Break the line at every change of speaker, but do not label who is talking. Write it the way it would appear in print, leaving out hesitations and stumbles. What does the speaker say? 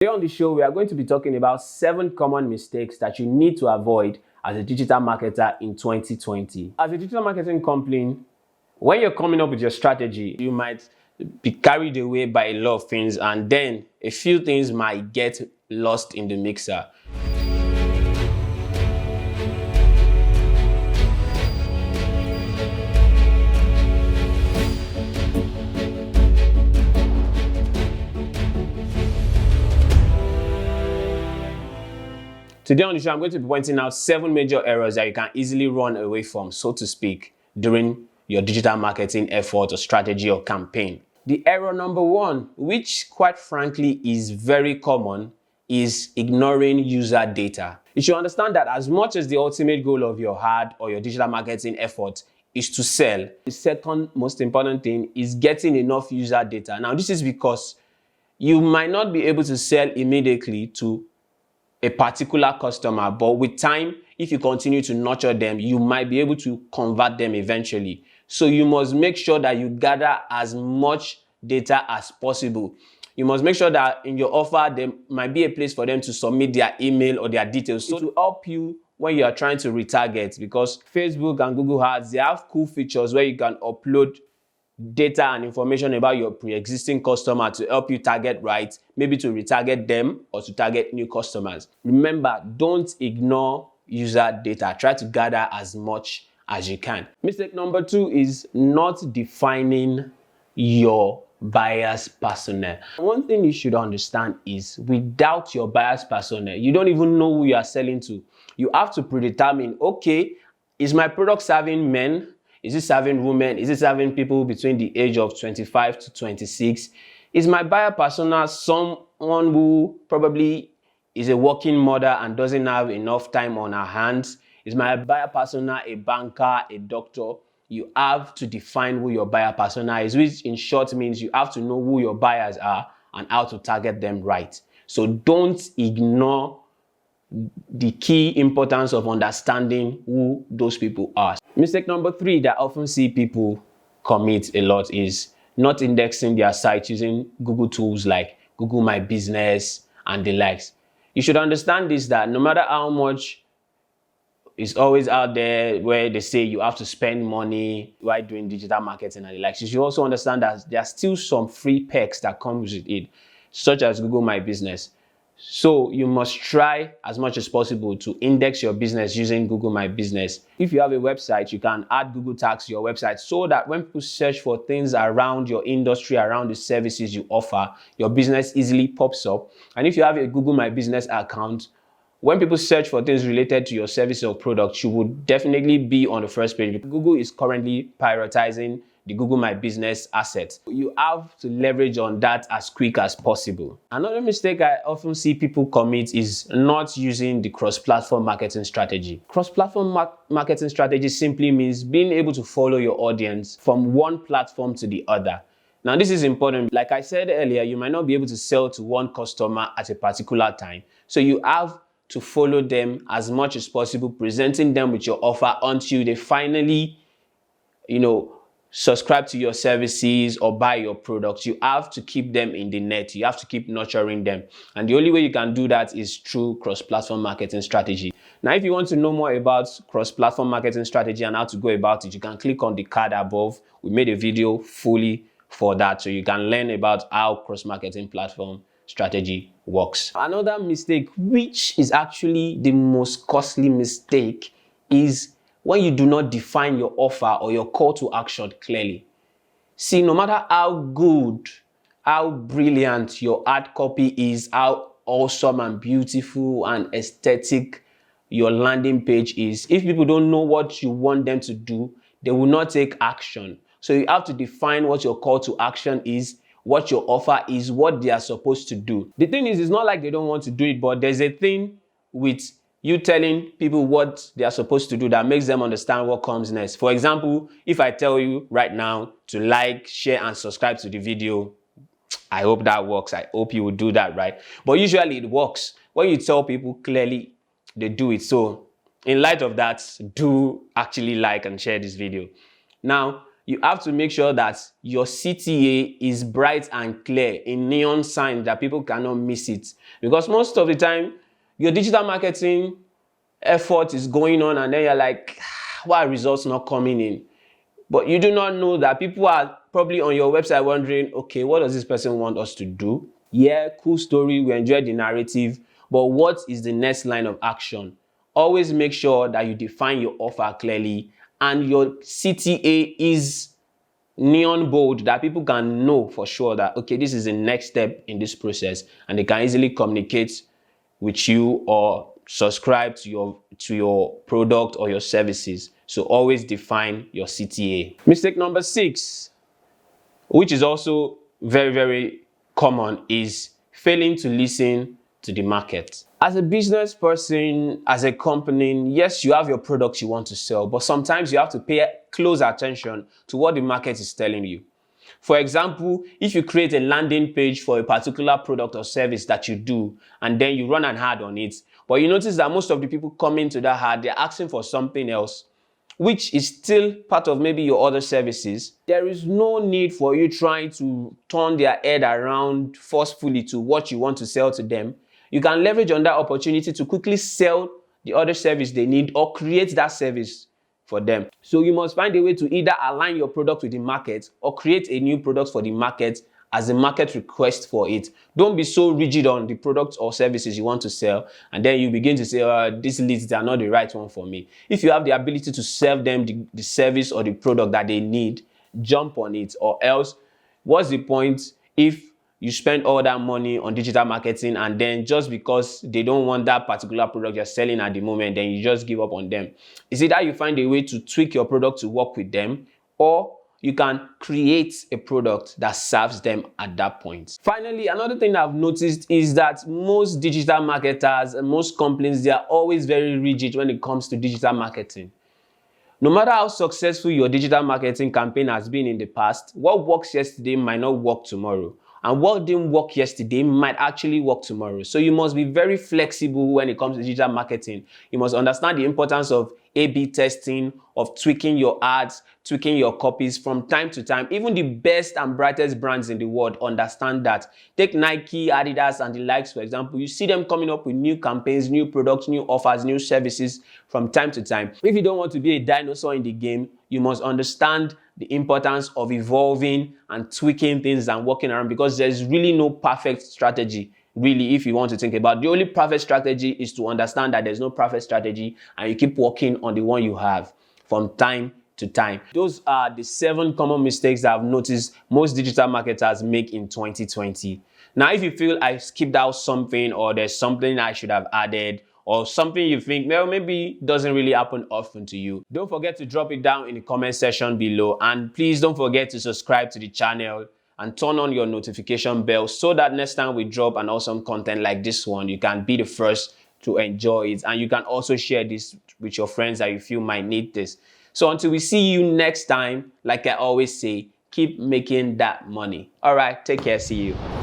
Today on the show, we are going to be talking about 7 common mistakes that you need to avoid as a digital marketer in 2020. As a digital marketing company, when you're coming up with your strategy, you might be carried away by a lot of things, and then a few things might get lost in the mixer. Today on the show, I'm going to be pointing out 7 major errors that you can easily run away from, so to speak, during your digital marketing effort or strategy or campaign. The error number 1, which quite frankly is very common, is ignoring user data. You should understand that as much as the ultimate goal of your ad or your digital marketing effort is to sell, the second most important thing is getting enough user data. Now, this is because you might not be able to sell immediately to a particular customer, but with time, if you continue to nurture them, you might be able to convert them eventually. So you must make sure that you gather as much data as possible. You must make sure that in your offer, there might be a place for them to submit their email or their details. So to help you when you are trying to retarget, because Facebook and Google Ads, they have cool features where you can upload data and information about your pre-existing customer to help you target right, maybe to retarget them or to target new customers. Remember, don't ignore user data. Try to gather as much as you can. Mistake number 2 is not defining your buyer's persona. One thing you should understand is without your buyer's persona, you don't even know who you are selling to. You have to predetermine, okay, is my product serving men? Is it serving women? Is it serving people between the age of 25 to 26? Is my buyer persona someone who probably is a working mother and doesn't have enough time on her hands? Is my buyer persona a banker, a doctor? You have to define who your buyer persona is, which in short means you have to know who your buyers are and how to target them right. So don't ignore the key importance of understanding who those people are. Mistake number 3 that I often see people commit a lot is not indexing their site using Google tools like Google My Business and the likes. You should understand this, that no matter how much is always out there where they say you have to spend money while doing digital marketing and the likes, you should also understand that there are still some free perks that come with it, such as Google My Business. So you must try as much as possible to index your business using Google My Business. If you have a website, you can add Google tags to your website so that when people search for things around your industry, around the services you offer, your business easily pops up. And if you have a Google My Business account, when people search for things related to your service or product, you would definitely be on the first page. Google is currently prioritizing the Google My Business asset. You have to leverage on that as quick as possible. Another mistake I often see people commit is not using the cross-platform marketing strategy. Cross-platform marketing strategy simply means being able to follow your audience from one platform to the other. Now, this is important. Like I said earlier, you might not be able to sell to one customer at a particular time. So you have to follow them as much as possible, presenting them with your offer until they finally, subscribe to your services or buy your products. You have to keep them in the net. You have to keep nurturing them. And the only way you can do that is through cross-platform marketing strategy. Now, if you want to know more about cross-platform marketing strategy and how to go about it, you can click on the card above. We made a video fully for that, so you can learn about how cross-marketing platform strategy works. Another mistake, which is actually the most costly mistake, is when you do not define your offer or your call to action clearly. See, no matter how good, how brilliant your ad copy is, how awesome and beautiful and aesthetic your landing page is, if people don't know what you want them to do, they will not take action. So you have to define what your call to action is, what your offer is, what they are supposed to do. The thing is, it's not like they don't want to do it, but there's a thing with you telling people what they are supposed to do that makes them understand what comes next. For example, if I tell you right now to like, share, and subscribe to the video, I hope that works. I hope you will do that, right? But usually it works. When you tell people clearly, they do it. So in light of that, do actually like and share this video. Now, you have to make sure that your CTA is bright and clear in neon sign that people cannot miss it. Because most of the time, your digital marketing effort is going on and then you're like, why are results not coming in? But you do not know that people are probably on your website wondering, okay, what does this person want us to do? Yeah, cool story, we enjoy the narrative, but what is the next line of action? Always make sure that you define your offer clearly and your CTA is neon bold, that people can know for sure that, okay, this is the next step in this process, and they can easily communicate with you or subscribe to your product or your services. So always define your CTA. Mistake number 6, which is also very, very common, is failing to listen to the market. As a business person, as a company, yes, you have your products you want to sell, but sometimes you have to pay close attention to what the market is telling you. For example, if you create a landing page for a particular product or service that you do, and then you run an ad on it, but you notice that most of the people coming to that ad, they're asking for something else, which is still part of maybe your other services, there is no need for you trying to turn their head around forcefully to what you want to sell to them. You can leverage on that opportunity to quickly sell the other service they need or create that service for them. So you must find a way to either align your product with the market or create a new product for the market as a market request for it. Don't be so rigid on the products or services you want to sell, and then you begin to say, these leads, they are not the right one for me. If you have the ability to sell them the service or the product that they need, jump on it. Or else, what's the point if you spend all that money on digital marketing and then just because they don't want that particular product you're selling at the moment, then you just give up on them? Is it that you find a way to tweak your product to work with them, or you can create a product that serves them at that point? Finally, another thing I've noticed is that most digital marketers and most companies, they are always very rigid when it comes to digital marketing. No matter how successful your digital marketing campaign has been in the past, what works yesterday might not work tomorrow. And what didn't work yesterday might actually work tomorrow. So you must be very flexible when it comes to digital marketing. You must understand the importance of A/B testing, of tweaking your ads, tweaking your copies from time to time. Even the best and brightest brands in the world understand that. Take Nike, Adidas, and the likes, for example. You see them coming up with new campaigns, new products, new offers, new services from time to time. If you don't want to be a dinosaur in the game, you must understand the importance of evolving and tweaking things and working around, because there's really no perfect strategy. Really, if you want to think about it, the only perfect strategy is to understand that there's no perfect strategy and you keep working on the one you have from time to time. Those are the 7 common mistakes that I've noticed most digital marketers make in 2020. Now, if you feel I skipped out something, or there's something I should have added, or something you think, well, maybe doesn't really happen often to you, don't forget to drop it down in the comment section below. And please don't forget to subscribe to the channel and turn on your notification bell so that next time we drop an awesome content like this one, you can be the first to enjoy it. And you can also share this with your friends that you feel might need this. So until we see you next time, like I always say, keep making that money. All right, take care. See you.